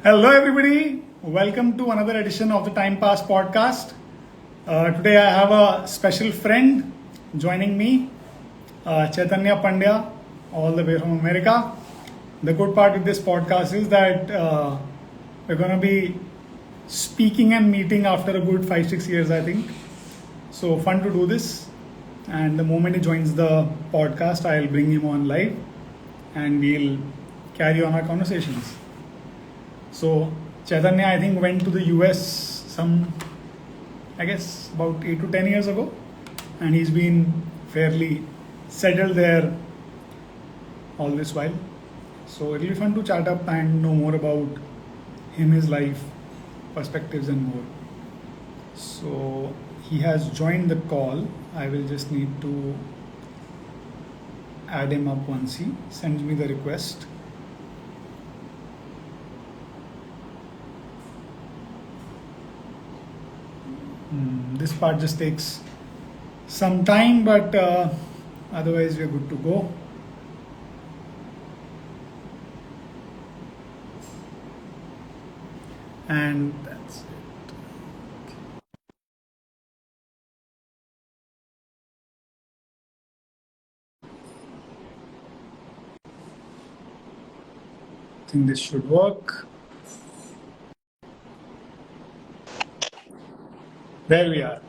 Hello, everybody. Welcome to another edition of the Time Pass podcast. Today, I have a special friend joining me, Chetanya Pandya, all the way from America. The good part with this podcast is that we're going to be speaking and meeting after a good 5-6 years, I think. So, fun to do this. And the moment he joins the podcast, I'll bring him on live and we'll carry on our conversations. So Chetanya, I think, went to the US about 8 to 10 years ago, and he's been fairly settled there all this while. So it'll be fun to chat up and know more about him, his life, perspectives, and more. So he has joined the call. I will just need to add him up once he sends me the request. This part just takes some time, but otherwise we're good to go. And that's it. I think this should work. There we are.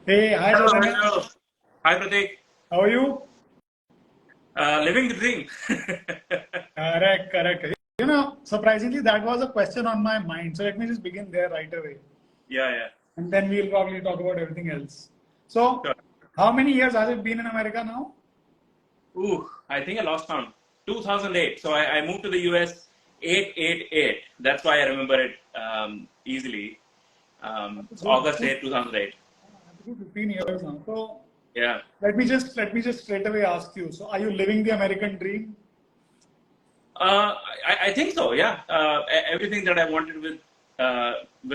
Hey, hi, Chetanya. Hello. Hi, Pratik. How are you? Living the dream. Correct. Surprisingly, that was a question on my mind. So let me just begin there right away. Yeah. And then we'll probably talk about everything else. So, Sure. How many years has it been in America now? I think I lost count. 2008. So I moved to the US 888. That's why I remember it easily. It's August 8, 2008. 15 years now. So Yeah. let me just straight away ask you. So are you living the American dream? I think so. Yeah. Everything that I wanted with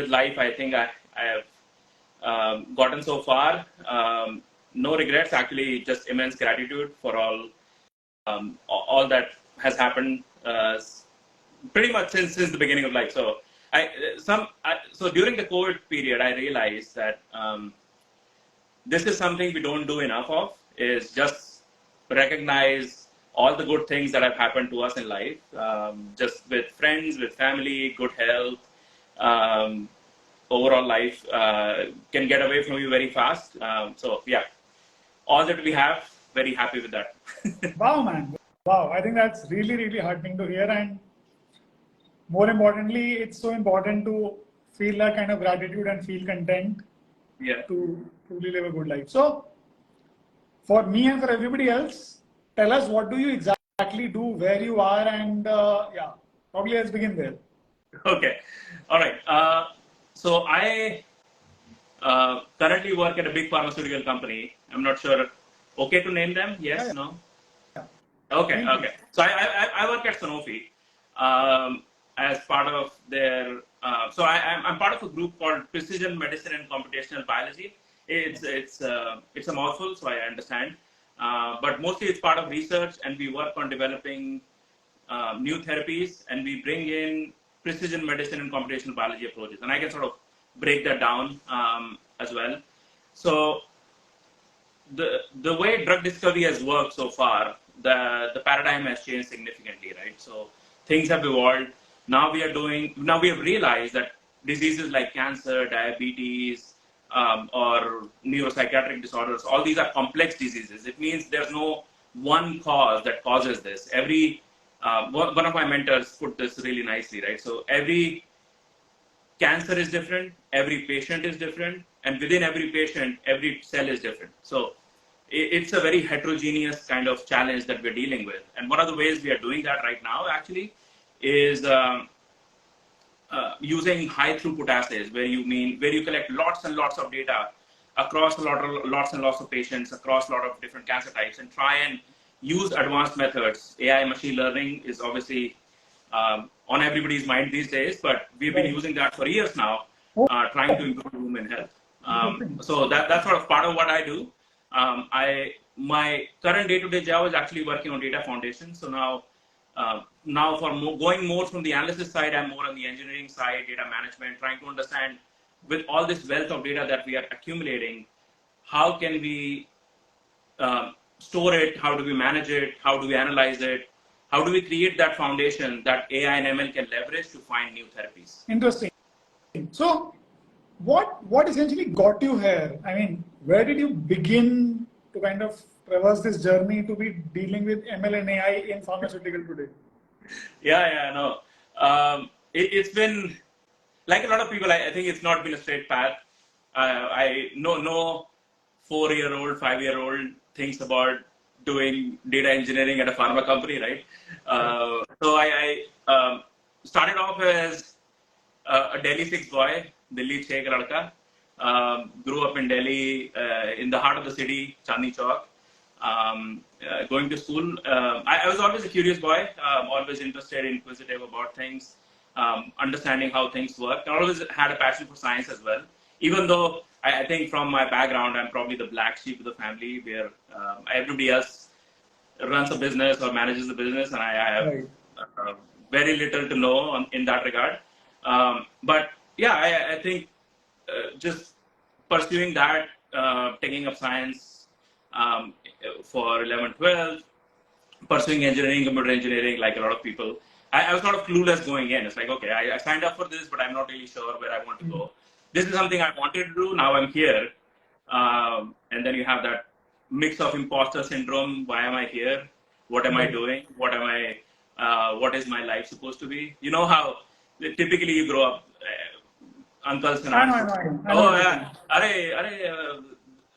life, I think I have gotten so far. No regrets. Actually, just immense gratitude for all that has happened pretty much since the beginning of life. So so during the COVID period, I realized that this is something we don't do enough of, is just recognize all the good things that have happened to us in life, just with friends, with family, good health, overall life can get away from you very fast. So yeah, all that we have, very happy with that. Wow, man. Wow. I think that's really, really heartening to hear. And more importantly, it's so important to feel that kind of gratitude and feel content to truly live a good life. So, for me and for everybody else, tell us, what do you exactly do, where you are, and probably let's begin there. Okay. All right. So I currently work at a big pharmaceutical company. I'm not sure. Okay to name them? Yes? Yeah. No? Yeah. Okay. So I work at Sanofi as part of their. So I'm part of a group called Precision Medicine and Computational Biology. It's a mouthful, so I understand. But mostly it's part of research, and we work on developing new therapies, and we bring in precision medicine and computational biology approaches. And I can sort of break that down as well. So the way drug discovery has worked so far, the paradigm has changed significantly, right? So things have evolved. Now we have realized that diseases like cancer, diabetes, or neuropsychiatric disorders, all these are complex diseases. It means there's no one cause that causes this. One of my mentors put this really nicely, right? So every cancer is different, every patient is different, and within every patient, every cell is different. So it's a very heterogeneous kind of challenge that we're dealing with. And one of the ways we are doing that right now, actually, is using high throughput assays, where you collect lots and lots of data across lots and lots of patients, across a lot of different cancer types, and try and use advanced methods. AI, machine learning is obviously on everybody's mind these days, but we've been using that for years now, trying to improve human health. So that's sort of part of what I do. My current day-to-day job is actually working on data foundation. So now now for going more from the analysis side, I'm more on the engineering side, data management, trying to understand with all this wealth of data that we are accumulating, how can we store it? How do we manage it? How do we analyze it? How do we create that foundation that AI and ML can leverage to find new therapies? Interesting. So, what essentially got you here? I mean, where did you begin to kind of traverse this journey to be dealing with ML and AI in pharmaceutical today? Yeah, no. It's been like a lot of people. I think it's not been a straight path. I no 4-year-old, 5-year-old thinks about doing data engineering at a pharma company, right? So I started off as a Delhi 6 boy, Delhi 6 ka ladka. Grew up in Delhi, in the heart of the city, Chandni Chowk. Going to school, I was always a curious boy, always interested, inquisitive about things, understanding how things work. I always had a passion for science as well, even though I think from my background, I'm probably the black sheep of the family where everybody else runs a business or manages the business, and I have very little to know in that regard. But yeah, I think just pursuing that, taking up science for 11, 12, pursuing engineering, computer engineering, like a lot of people. I was sort of clueless going in. It's like, okay, I signed up for this, but I'm not really sure where I want to go. This is something I wanted to do. Now I'm here. And then you have that mix of imposter syndrome. Why am I here? What am I doing? What is my life supposed to be? You know how typically you grow up, uncles and aunts. Oh, yeah.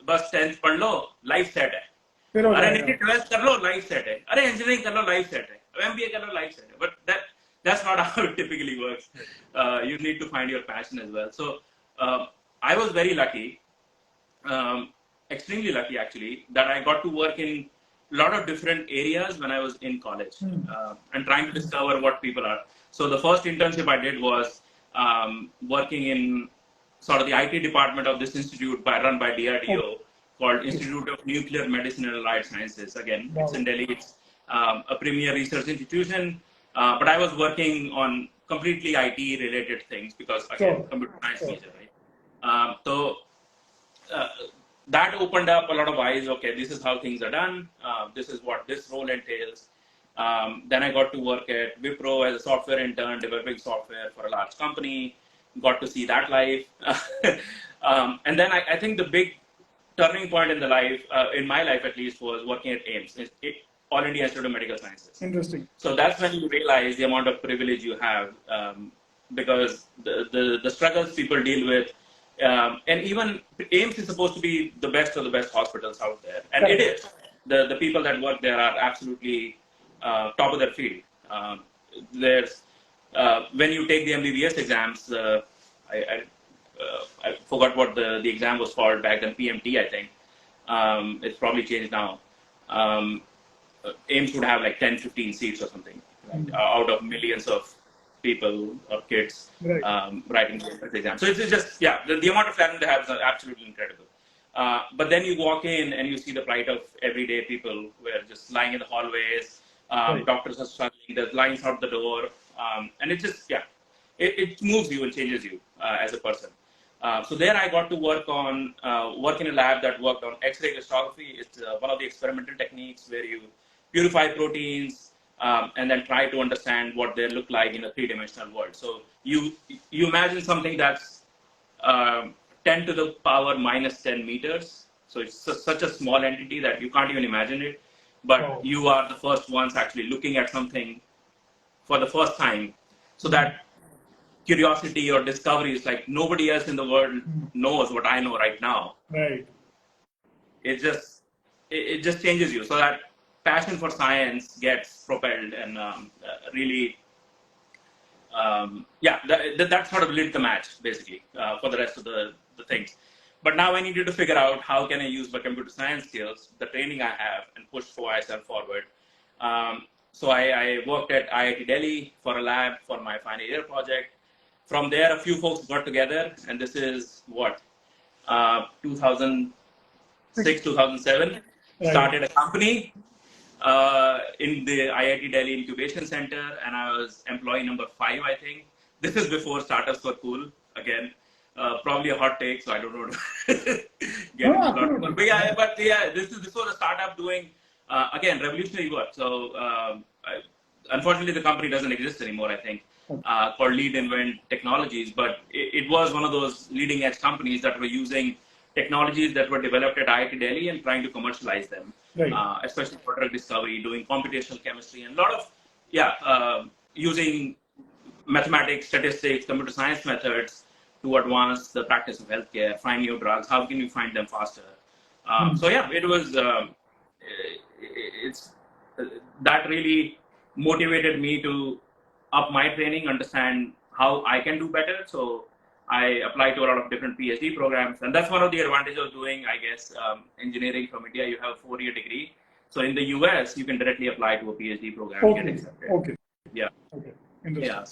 बस 10th पढ़ लो, life set है. अरे नहीं 12th कर लो, life set है. अरे engineering कर लो, life set है. MBA कर लो, लाइफ सेट है. But that's not how it typically works. You need to find your passion as well. So I was very lucky, extremely lucky actually, that I got to work in a lot of different areas when I was in college and trying to discover what people are. So the first internship I did was working in sort of the IT department of this institute run by DRDO called Institute of Nuclear Medicine and Allied Sciences. Again, it's in Delhi. It's a premier research institution. But I was working on completely IT related things because, again, computer science major, right? So that opened up a lot of eyes. Okay, this is how things are done. This is what this role entails. Then I got to work at Wipro as a software intern, developing software for a large company. Got to see that life. And then I think the big turning point in the life, in my life at least, was working at AIMS, All India Institute of Medical Sciences. Interesting. So that's when you realize the amount of privilege you have, because the struggles people deal with, and even AIMS is supposed to be the best of the best hospitals out there, and it is. The people that work there are absolutely top of their field. There's when you take the MBBS exams, I forgot what the exam was called back then, PMT, I think. It's probably changed now. AIMS would have like 10, 15 seats or something, right? Out of millions of people or kids writing the exam. So it's just, the amount of talent they have is absolutely incredible. But then you walk in and you see the plight of everyday people who are just lying in the hallways. Doctors are struggling, there's lines out the door. And it just, it moves you and changes you as a person. So there I got to work in a lab that worked on X-ray crystallography. It's one of the experimental techniques where you purify proteins and then try to understand what they look like in a three-dimensional world. So you imagine something that's 10 to the power minus 10 meters. So it's such a small entity that you can't even imagine it. But you are the first ones actually looking at something for the first time. So that curiosity or discovery is like nobody else in the world knows what I know right now. Right. It just changes you. So that passion for science gets propelled and really, that sort of lit the match basically for the rest of the things. But now I needed to figure out how can I use my computer science skills, the training I have, and push myself forward. So I worked at IIT Delhi for a lab for my final year project. From there, a few folks got together, and this is 2006, 2007. Started a company. in the IIT Delhi Incubation Center, and I was employee number 5, I think. This is before startups were cool. Again, probably a hot take, so I don't know to get into a lot more. But yeah, this was a startup doing again revolutionary work. So unfortunately, the company doesn't exist anymore. I think called Lead Invent Technologies, but it was one of those leading edge companies that were using technologies that were developed at IIT Delhi and trying to commercialize them, especially for drug discovery, doing computational chemistry, and a lot of using mathematics, statistics, computer science methods to advance the practice of healthcare, find new drugs. How can you find them faster? So yeah, it was that really motivated me to up my training, understand how I can do better. So I applied to a lot of different PhD programs, and that's one of the advantages of doing, I guess, engineering from India. You have a 4-year degree. So in the US, you can directly apply to a PhD program and get accepted. Okay. Yeah. Okay. Interesting. Yeah.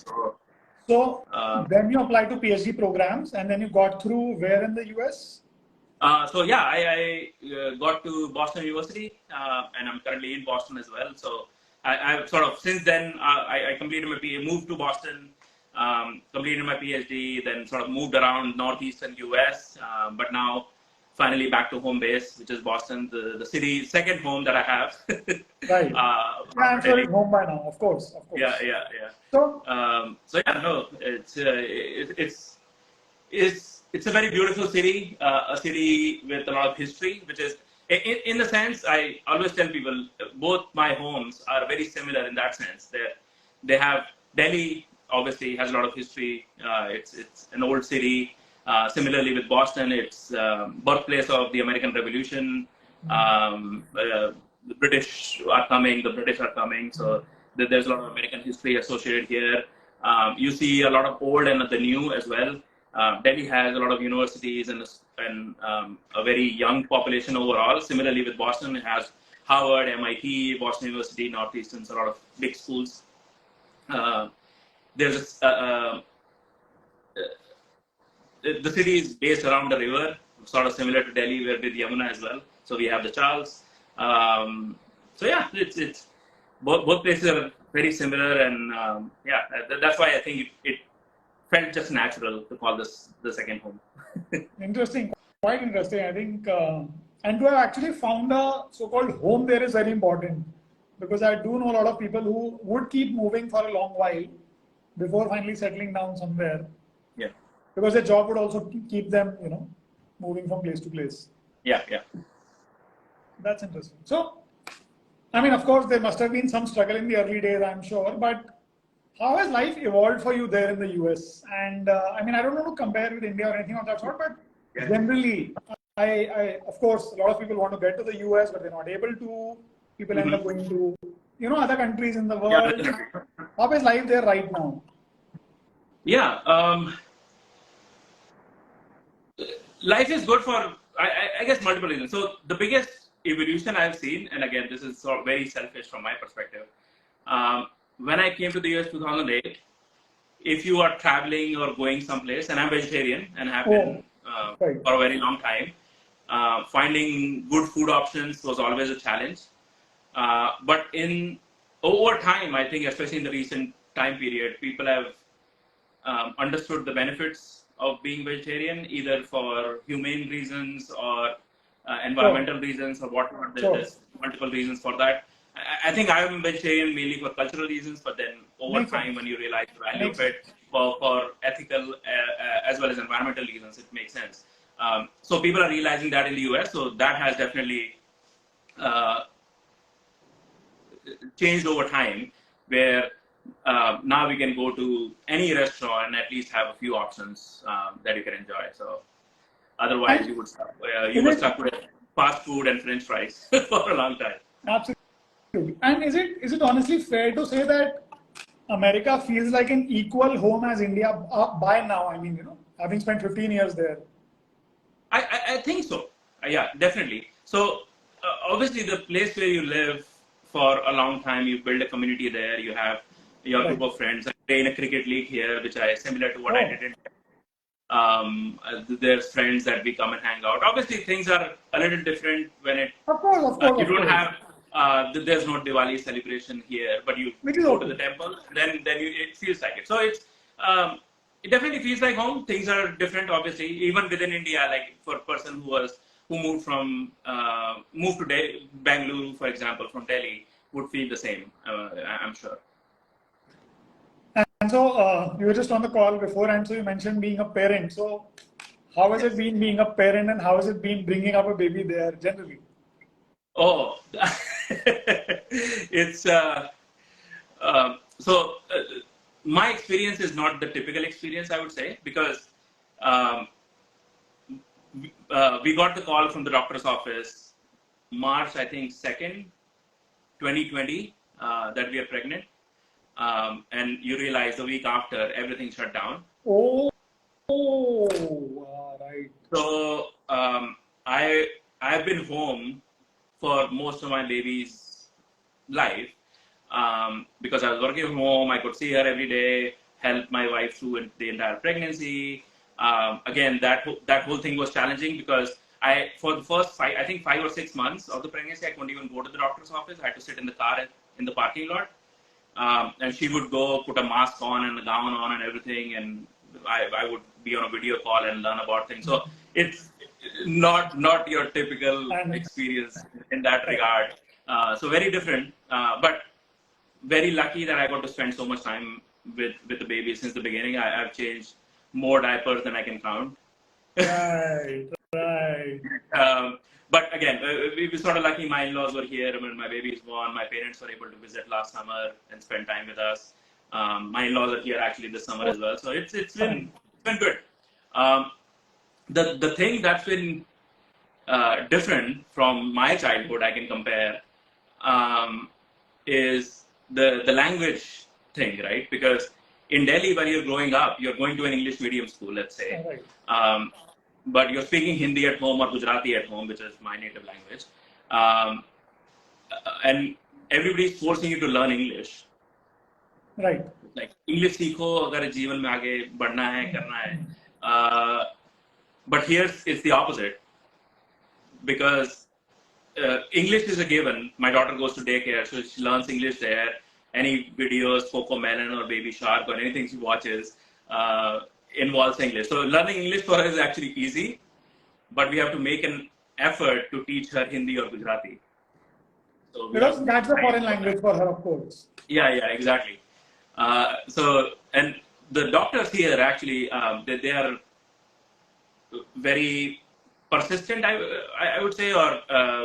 So then you applied to PhD programs, and then you got through where in the US? So yeah, I got to Boston University, and I'm currently in Boston as well. So I've sort of since then I completed my PhD, moved to Boston, completed my PhD, then sort of moved around northeastern US, but now finally back to home base, which is Boston, the city, second home that I have. Right. I'm sure it's home by now, of course. Yeah. So yeah, no, it's a very beautiful city, a city with a lot of history, which is, in the sense, I always tell people, both my homes are very similar in that sense. They have, Delhi obviously has a lot of history. It's an old city. Similarly with Boston, it's birthplace of the American Revolution. The British are coming. So there's a lot of American history associated here. You see a lot of old and the new as well. Delhi has a lot of universities and a very young population overall. Similarly with Boston, it has Harvard, MIT, Boston University, Northeastern, so a lot of big schools. There's the city is based around the river, sort of similar to Delhi, where with Yamuna as well. So we have the Charles. So yeah, it's both places are very similar, and that's why I think it felt just natural to call this the second home. Interesting, quite interesting. I think, and to have actually found a so-called home there is very important, because I do know a lot of people who would keep moving for a long while before finally settling down somewhere. Yeah. Because their job would also keep them, moving from place to place. Yeah. That's interesting. So, I mean, of course, there must have been some struggle in the early days, I'm sure, but how has life evolved for you there in the US? And I mean, I don't want to compare with India or anything of that sort, but generally, I of course, a lot of people want to get to the US, but they're not able to. People end up going to, other countries in the world. How is life there right now? Yeah. Life is good for, I guess, multiple reasons. So the biggest evolution I've seen, and again, this is sort of very selfish from my perspective. When I came to the US 2008, if you are traveling or going someplace, and I'm vegetarian and have been for a very long time, finding good food options was always a challenge. But over time, I think, especially in the recent time period, people have understood the benefits of being vegetarian, either for humane reasons or environmental reasons or whatnot. There's multiple reasons for that. I think I'm vegetarian mainly for cultural reasons, but then over time, when you realize the value of it for ethical as well as environmental reasons, it makes sense. So people are realizing that in the US, so that has definitely changed over time, where now we can go to any restaurant and at least have a few options that you can enjoy. So otherwise, you would stuck with fast food and French fries for a long time. Absolutely. And is it honestly fair to say that America feels like an equal home as India by now? I mean, having spent 15 years there. I think so. Yeah, definitely. So obviously, the place where you live for a long time, you build a community there. You have your group of friends. I play in a cricket league here, which is similar to what I did in. There's friends that we come and hang out. Obviously, things are a little different when Of course. You don't have there's no Diwali celebration here, but you Which is go okay. to the temple, it feels like it. So it definitely feels like home. Things are different, obviously, even within India. Like for a person who moved to Bangalore, for example, from Delhi, would feel the same. I'm sure. And so you were just on the call before, and so you mentioned being a parent. So how has it been being a parent, and how has it been bringing up a baby there generally? Oh, it's so. My experience is not the typical experience, I would say, because um, we got the call from the doctor's office March, I think, 2nd, 2020, that we are pregnant. And you realize the week after, everything shut down. Oh, right. So I've been home for most of my baby's life because I was working from home. I could see her every day, help my wife through the entire pregnancy. Again, that whole thing was challenging because for the first 5 or 6 months of the pregnancy, I couldn't even go to the doctor's office. I had to sit in the car in the parking lot. And she would go put a mask on and a gown on and everything, and I would be on a video call and learn about things. So it's not your typical experience in that regard. So very different, but very lucky that I got to spend so much time with the baby since the beginning. I've changed more diapers than I can count. Right. But again, we were sort of lucky. My in-laws were here when my baby was born. My parents were able to visit last summer and spend time with us. My in-laws are here actually this summer as well. So it's been good. The thing that's been different from my childhood, I can compare, is the language thing, right? Because in Delhi, when you're growing up, you're going to an English medium school, let's say. Right. But you're speaking Hindi at home or Gujarati at home, which is my native language. And everybody's forcing you to learn English. Right. Like English सीखो अगर जीवन में आगे बढ़ना है करना है. But here it's the opposite because English is a given. My daughter goes to daycare, so she learns English there. Any videos, Coco Melon or Baby Shark or anything she watches involves English. So learning English for her is actually easy, but we have to make an effort to teach her Hindi or Gujarati. So because that's a foreign language for her, of course. Yeah, exactly. And the doctors here actually, they are very persistent, I would say, or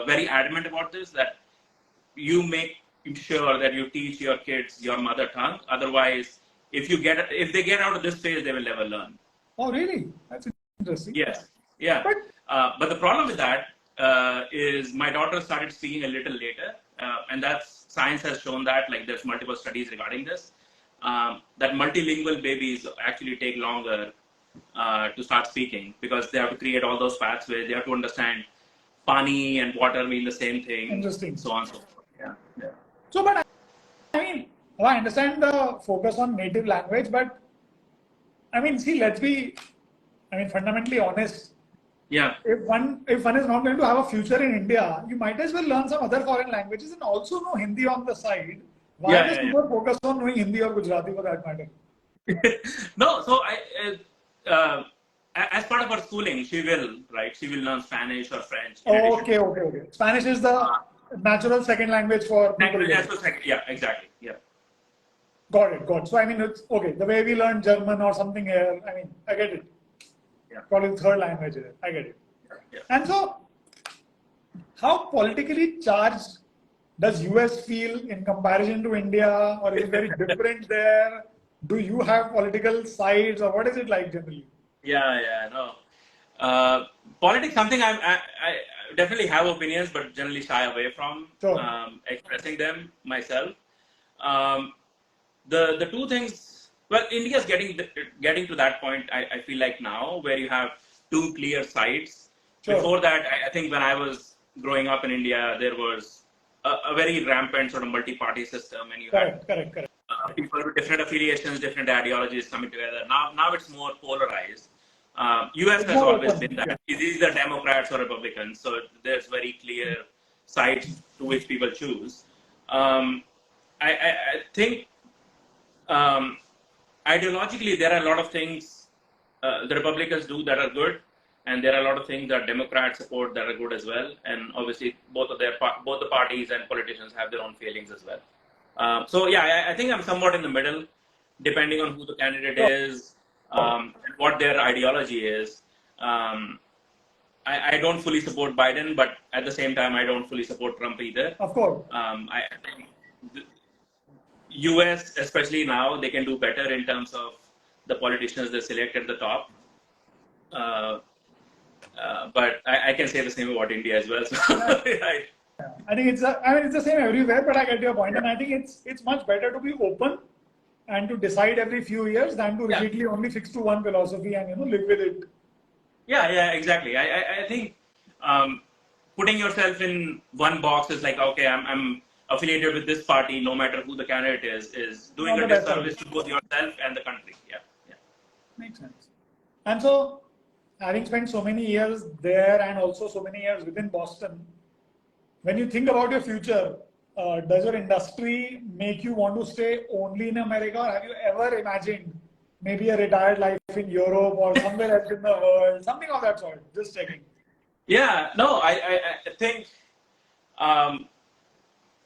very adamant about this, that you make sure that you teach your kids your mother tongue. Otherwise, if they get out of this phase, they will never learn. Oh, really? That's interesting. Yes. Yeah. But the problem with that is my daughter started speaking a little later, and science has shown that, like, there's multiple studies regarding this, that multilingual babies actually take longer to start speaking because they have to create all those pathways. They have to understand pani and water mean the same thing. Interesting. So on and so forth. Yeah. So, but I mean, I understand the focus on native language, but I mean, see, let's be, fundamentally honest. Yeah. If one is not going to have a future in India, you might as well learn some other foreign languages and also know Hindi on the side. Why does people focus on knowing Hindi or Gujarati for that matter? No, so as part of her schooling, she will learn Spanish or French. Oh, okay. Spanish is the natural second language for people. Yeah, exactly. Yeah. Got it. So, it's okay. The way we learn German or something here, I get it. Yeah. Call it third language. I get it. Yeah. And so, how politically charged does US feel in comparison to India, or is it very different there? Do you have political sides, or what is it like generally? No. Politics, something I definitely have opinions, but generally shy away from expressing them myself. The two things, well, India's getting to that point, I feel like now, where you have two clear sides. Sure. Before that, I think when I was growing up in India, there was a very rampant sort of multi-party system, and you had people with different affiliations, different ideologies coming together. Now it's more polarized. US has always been that. It's either Democrats or Republicans, so there's very clear sides to which people choose. I think ideologically there are a lot of things the Republicans do that are good, and there are a lot of things that Democrats support that are good as well. And obviously, both the parties and politicians have their own failings as well. So yeah, I think I'm somewhat in the middle, depending on who the candidate is and what their ideology is. I don't fully support Biden, but at the same time, I don't fully support Trump either. Of course. I think the US, especially now, they can do better in terms of the politicians they select at the top. But I can say the same about India as well. So, right. I think it's the same everywhere, but I get your point, and I think it's much better to be open and to decide every few years than to rigidly only fix to one philosophy and live with it. Yeah, exactly. I think putting yourself in one box is like, okay, I'm affiliated with this party, no matter who the candidate is doing a disservice to both yourself and the country. Yeah. Makes sense. And so, having spent so many years there and also so many years within Boston, when you think about your future, does your industry make you want to stay only in America, or have you ever imagined maybe a retired life in Europe or somewhere else in the world, something of that sort? Just checking. Yeah, no, I think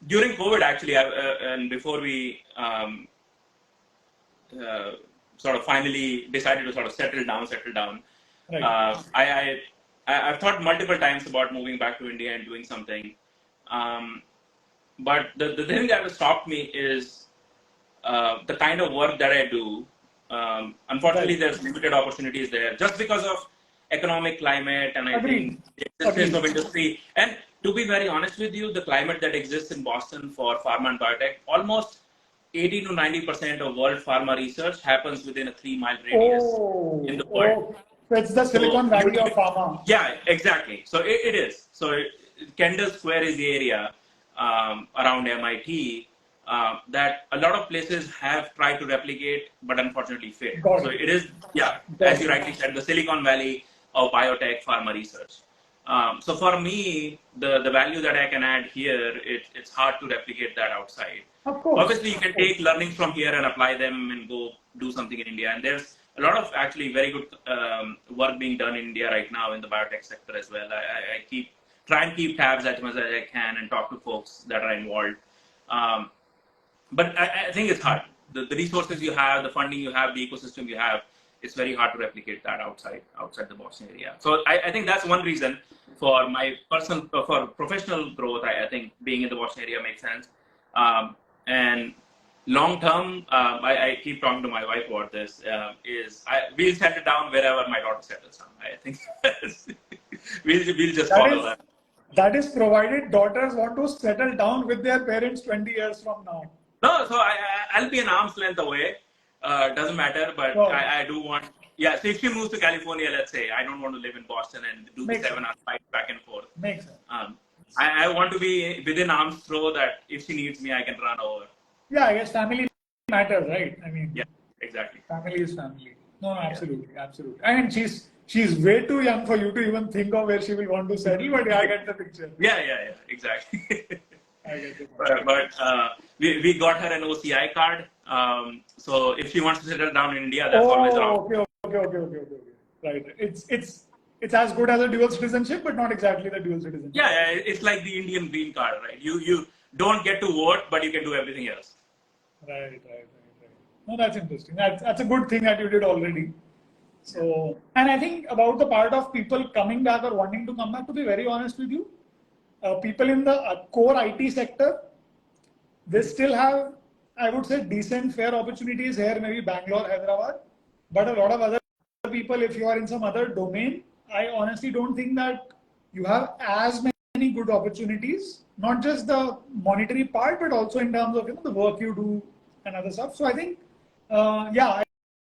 during COVID actually, and before we sort of finally decided to sort of settle down. Right. I've thought multiple times about moving back to India and doing something. But the thing that has stopped me is the kind of work that I do. Unfortunately, there's limited opportunities there just because of economic climate, and I think the existence of industry. And to be very honest with you, the climate that exists in Boston for pharma and biotech, almost 80 to 90% of world pharma research happens within a 3-mile radius in the world. So it's the Silicon Valley of pharma. Yeah, exactly. So it is. So Kendall Square is the area around MIT that a lot of places have tried to replicate, but unfortunately failed. So it is, as you rightly said, the Silicon Valley of biotech pharma research. So for me, the value that I can add here, it's hard to replicate that outside. Of course. Obviously, you can take learnings from here and apply them and go do something in India. And there's a lot of actually very good work being done in India right now in the biotech sector as well. I try and keep tabs as much as I can and talk to folks that are involved. But I think it's hard. The resources you have, the funding you have, the ecosystem you have, it's very hard to replicate that outside the Boston area. So I think that's one reason for my for professional growth. I think being in the Boston area makes sense. And long term, I keep talking to my wife about this. We'll settle down wherever my daughter settles down. I think we'll just follow that. That is provided daughters want to settle down with their parents 20 years from now. No, so I'll be an arm's length away. Doesn't matter, but I do want. Yeah, so if she moves to California, let's say, I don't want to live in Boston and do the 7-hour flight back and forth. Makes sense. I want to be within arm's throw that if she needs me, I can run over. Yeah, I guess family matters, right? I mean, yeah, exactly. Family is family. No, absolutely. I mean, she's way too young for you to even think of where she will want to settle, but I get the picture. Yeah, exactly. I get the picture. But we got her an OCI card. So if she wants to settle down in India, that's always around. Okay. Right. It's as good as a dual citizenship, but not exactly the dual citizenship. Yeah, it's like the Indian green card, right? You don't get to vote, but you can do everything else. Right. No, that's interesting. That's a good thing that you did already. So, and I think about the part of people coming back or wanting to come back, to be very honest with you, people in the core IT sector, they still have, I would say, decent fair opportunities here, maybe Bangalore, Hyderabad. But a lot of other people, if you are in some other domain, I honestly don't think that you have as many good opportunities, not just the monetary part, but also in terms of the work you do and other stuff. So I think, I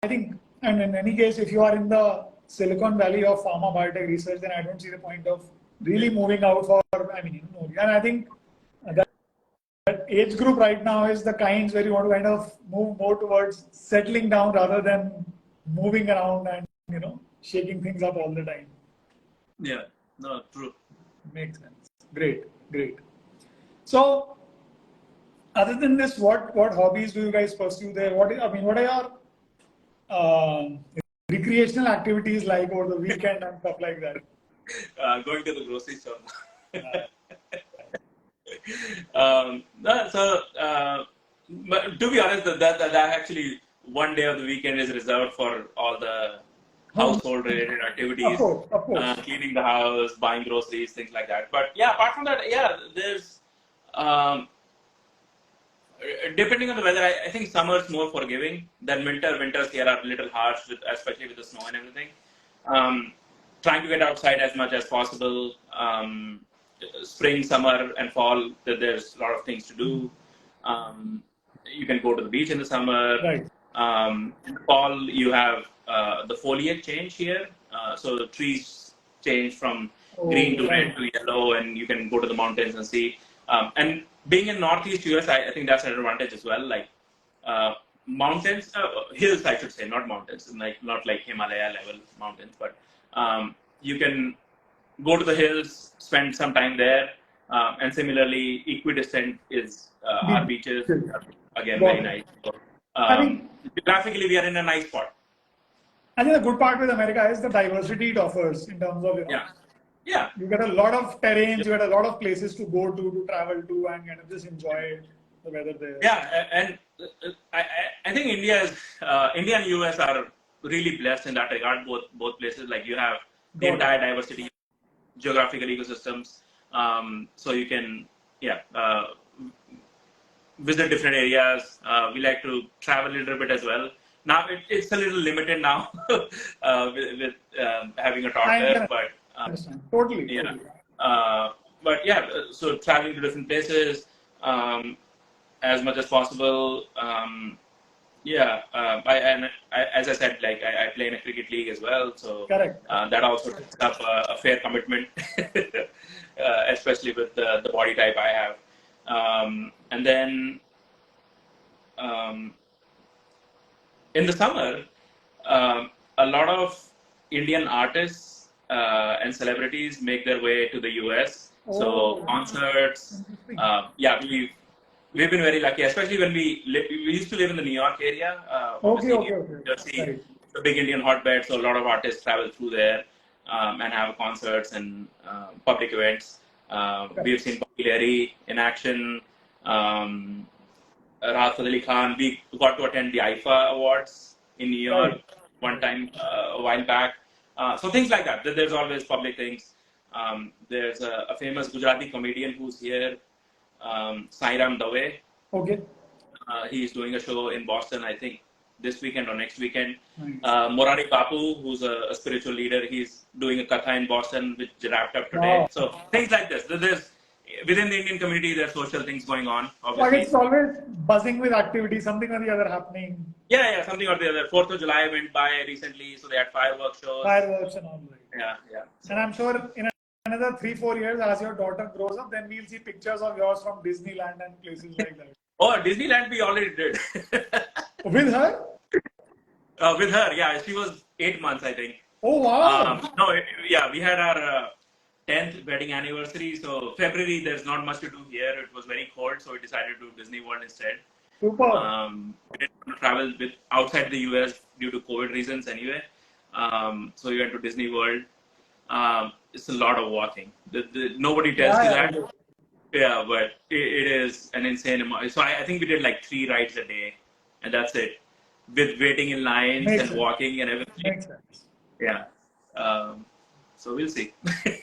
think, and in any case, if you are in the Silicon Valley of pharma biotech research, then I don't see the point of really moving out for, and I think that age group right now is the kinds where you want to kind of move more towards settling down rather than moving around and, shaking things up all the time. Yeah, no, true. Makes sense. Great. So, other than this, what hobbies do you guys pursue there? What are your recreational activities like over the weekend and stuff like that? Going to the grocery store. But to be honest, that actually one day of the weekend is reserved for all the household related activities, Of course. cleaning the house, buying groceries, things like that. But yeah, apart from that, yeah, there's depending on the weather, I think summer's more forgiving than winter. Winters here are a little harsh, especially with the snow and everything. Trying to get outside as much as possible. Spring, summer, and fall, there's a lot of things to do. You can go to the beach in the summer. Right. In the fall, you have the foliage change here. So the trees change from green to red to yellow, and you can go to the mountains and see. And being in Northeast US, I think that's an advantage as well. Like mountains, hills, I should say, not mountains, not like Himalaya level mountains, but you can go to the hills, spend some time there, and similarly, equidistant is our beaches. Again, very nice. So, geographically, we are in a nice spot. I think the good part with America is the diversity it offers in terms of Yeah. You get a lot of terrains, you get a lot of places to go to travel to, and kind of just enjoy the weather there. Yeah, and I think India and US are really blessed in that regard. Both places, like you have the entire diversity, geographical ecosystems, so you can visit different areas. We like to travel a little bit as well. Now it's a little limited now with having a toddler, but. Totally. Yeah. But yeah, so traveling to different places as much as possible. As I said, like I play in a cricket league as well, so that also takes up a fair commitment, especially with the body type I have. And then in the summer, a lot of Indian artists and celebrities make their way to the US. So concerts, we've been very lucky, especially when we used to live in the New York area. Jersey, the big Indian hotbed, so a lot of artists travel through there and have concerts and public events. We've seen Bobby in action, Rahat Ali Khan. We got to attend the IFA Awards in New York one time a while back. So things like that. There's always public things. There's a famous Gujarati comedian who's here, Sairam Dave. Okay. He's doing a show in Boston, I think, this weekend or next weekend. Morari Bapu, who's a spiritual leader, he's doing a katha in Boston, which wrapped up today. So things like this. There's within the Indian community, there's social things going on. Obviously. Like it's always buzzing with activity, something or the other happening. Yeah, something or the other. 4th of July went by recently, so they had fireworks shows. Fireworks and all that. Yeah. And I'm sure in another 3-4 years, as your daughter grows up, then we'll see pictures of yours from Disneyland and places like that. Oh, Disneyland we already did. With her? With her, yeah. She was 8 months, I think. Oh, wow. We had our 10th wedding anniversary. So February, there's not much to do here. It was very cold, so we decided to do Disney World instead. Super. We didn't want to travel outside the US due to COVID reasons anyway. So we went to Disney World. It's a lot of walking. Nobody tells you that. Yeah, but it is an insane amount. So I think we did like 3 rides a day, and that's it. With waiting in lines and walking and everything. Makes sense. Yeah. So we'll see.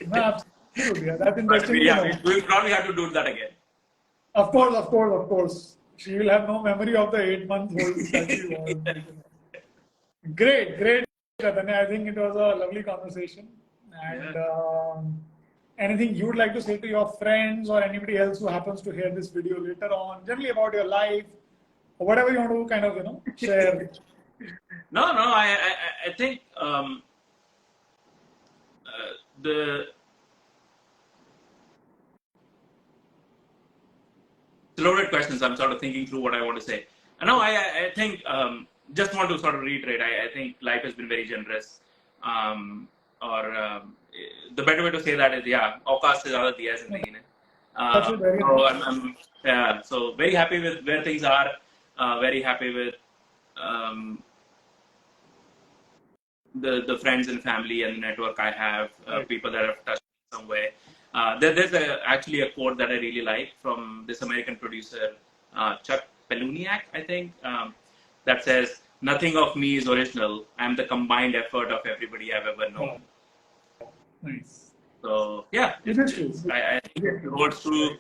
No, absolutely. That's interesting. We'll probably have to do that again. Of course. She will have no memory of the 8-month-old that she was. Great, Chetanya. I think it was a lovely conversation. And anything you would like to say to your friends or anybody else who happens to hear this video later on, generally about your life, or whatever you want to kind of, share. No, I think the loaded questions. I'm sort of thinking through what I want to say. I think just want to sort of reiterate. I think life has been very generous. The better way to say that is, औकात से ज़्यादा दिया है ज़िंदगी ने. That's very So nice. yeah, so very happy with where things are. Very happy with um, the friends and family and the network I have, Right. people that have touched me in some way. There's actually a quote that I really like from this American producer, Chuck Palahniuk, I think, that says, "Nothing of me is original. I'm the combined effort of everybody I've ever known." Wow. Nice. So yeah, It is true. I think It it is holds true. true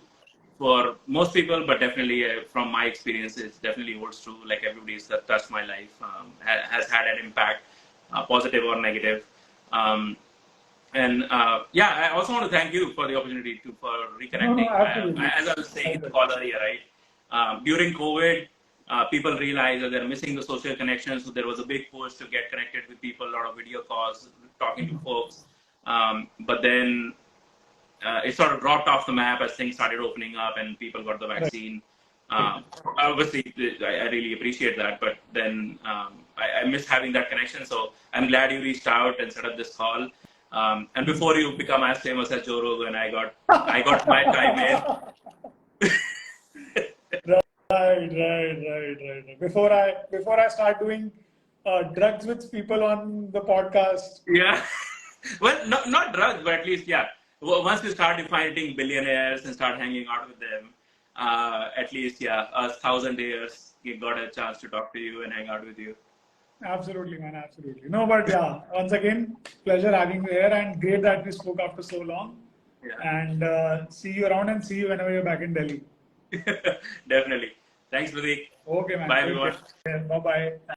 for most people, but definitely from my experience, it definitely holds true. Like everybody's that touched my life has had an impact, positive or negative. Um, and yeah, I also want to thank you for the opportunity for No, reconnecting. absolutely. As I was saying in the Absolutely. call earlier, right? During COVID, people realized that they're missing the social connections. So there was a big push to get connected with people, a lot of video calls, talking to folks. But then it sort of dropped off the map as things started opening up and people got the Right. vaccine. Obviously, I really appreciate that, but then I miss having that connection. So I'm glad you reached out and set up this call. And before you become as famous as Joe Rogan, I got my time in. Right. Before I start doing drugs with people on the podcast. Yeah. Well, not drugs, but at least, yeah. Once you start finding billionaires and start hanging out with them, at least, yeah, us thousand years, we got a chance to talk to you and hang out with you. Absolutely, man. Absolutely. No, but yeah. Once again, pleasure having you here, and great that we spoke after so long. Yeah. And see you around, and see you whenever you're back in Delhi. Definitely. Thanks, Pradeep. Okay, man. Bye, Take everyone. care. Bye bye.